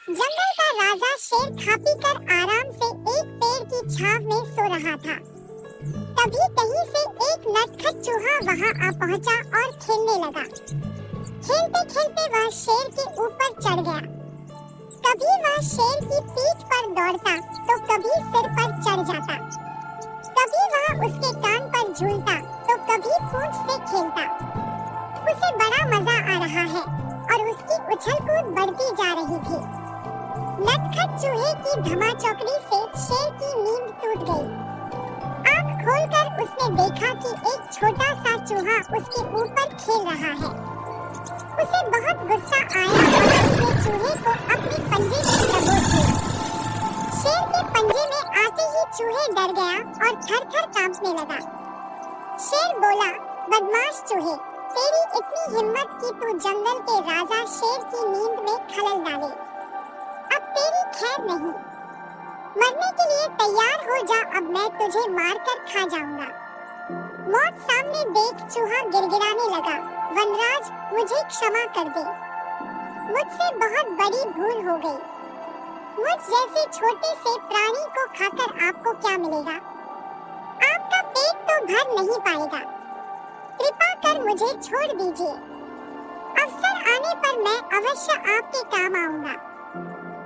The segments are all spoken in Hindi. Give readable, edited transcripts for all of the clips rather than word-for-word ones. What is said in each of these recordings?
जंगल का राजा शेर खा पी कर आराम से एक पेड़ की छांव में सो रहा था। तभी कहीं से एक नटखट चूहा वहां आ पहुंचा और खेलने लगा। खेलते खेलते वह शेर के ऊपर चढ़ गया। कभी वह शेर की पीठ पर दौड़ता तो कभी सिर पर चढ़ जाता। कभी वह उसके कान पर झूलता तो कभी पूंछ से खेलता। उसे बड़ा मजा आ रहा है और उसकी उछल कूद बढ़ती जा रही थी। नटखट चूहे की धमाचौकड़ी से शेर की नींद टूट गई। आंख खोलकर उसने देखा कि एक छोटा सा चूहा उसके ऊपर खेल रहा है। उसे बहुत गुस्सा आया और उसने चूहे को अपने पंजे में दबोच लिया। शेर के पंजे में आते ही चूहे डर गया और थर-थर कांपने लगा। शेर बोला, बदमाश चूहे, तेरी इतनी हिम्मत कि तू जंगल के राजा शेर की नींद में खलल डाले। अब तेरी खैर नहीं। मरने के लिए तैयार हो जा, अब मैं तुझे मारकर खा जाऊंगा। मौत सामने देख चूहा गिड़गिड़ाने लगा, वनराज, मुझे क्षमा कर दे। मुझसे बहुत बड़ी भूल हो गई। मुझ जैसे छोटे से प्राणी को खाकर आपको क्या मिलेगा? आपका पेट तो भर नहीं पाएगा। कृपा कर मुझे छोड़ दीजिए। अवसर आने पर मैं अवश्य आपके काम आऊंगा।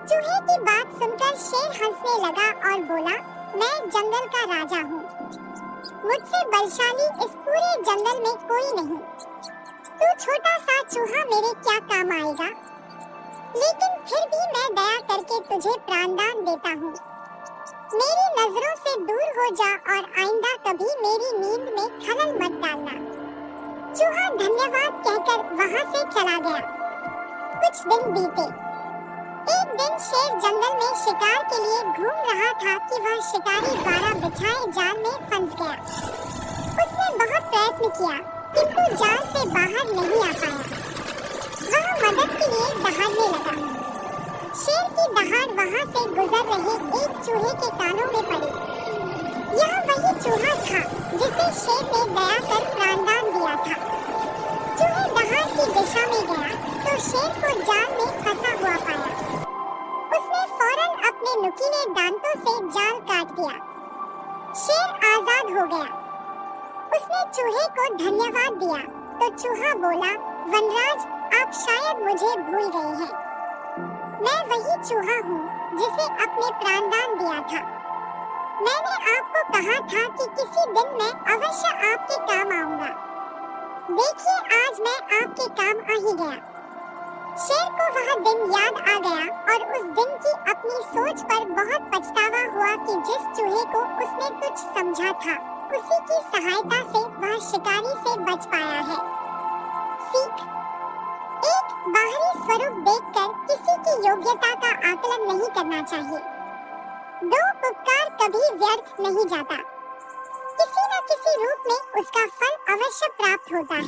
चूहे की बात सुनकर शेर हंसने लगा और बोला, मैं जंगल का राजा हूँ। मुझसे बलशाली इस पूरे जंगल में कोई नहीं। तू छोटा सा चूहा मेरे क्या काम आएगा? लेकिन फिर भी मैं दया करके तुझे प्राणदान देता हूँ। मेरी नजरों से दूर हो जा और आइंदा कभी मेरी नींद में खलल मत डालना। चूहा धन्यवाद कहकर वहाँ से चला गया। कुछ दिन बीते। एक दिन शेर जंगल में शिकार के लिए घूम रहा था कि वह शिकारी द्वारा बिछाए जाल में फंस गया। उसने बहुत प्रयत्न किया किंतु जाल से बाहर नहीं आ पाया। वह मदद के लिए दहाड़ने लगा। शेर की दहाड़ वहाँ से गुजर रहे एक चूहे के कानों में पड़ी। यह वही चूहा था जिसे शेर ने दया कर प्राणदान दिया था। चूहे दहाड़ की दिशा में गया तो शेर को जाल में फंसा हुआ पाया। उसने फौरन अपने नुकीले दांतों से जाल काट दिया। शेर आजाद हो गया। उसने चूहे को धन्यवाद दिया तो चूहा बोला, वनराज, आप शायद मुझे भूल गए हैं। मैं वही चूहा हूँ जिसे अपने प्राणदान दिया था। मैंने आपको कहा था कि किसी दिन मैं अवश्य आपके काम आऊंगा। देखिए, आज मैं आपके काम आ ही गया। शेर को वह दिन याद आ गया और उस दिन की अपनी सोच पर बहुत पछतावा हुआ कि जिस चूहे को उसने कुछ समझा था, उसी की सहायता से वह शिकारी से बच पाया है। सीख: एक बाहरी स्वरूप देखकर किसी की योग्यता का आकलन नहीं करना चाहिए। दो उपकार कभी व्यर्थ नहीं जाता। किसी न किसी रूप में उसका फल अवश्य प्राप्त होता है।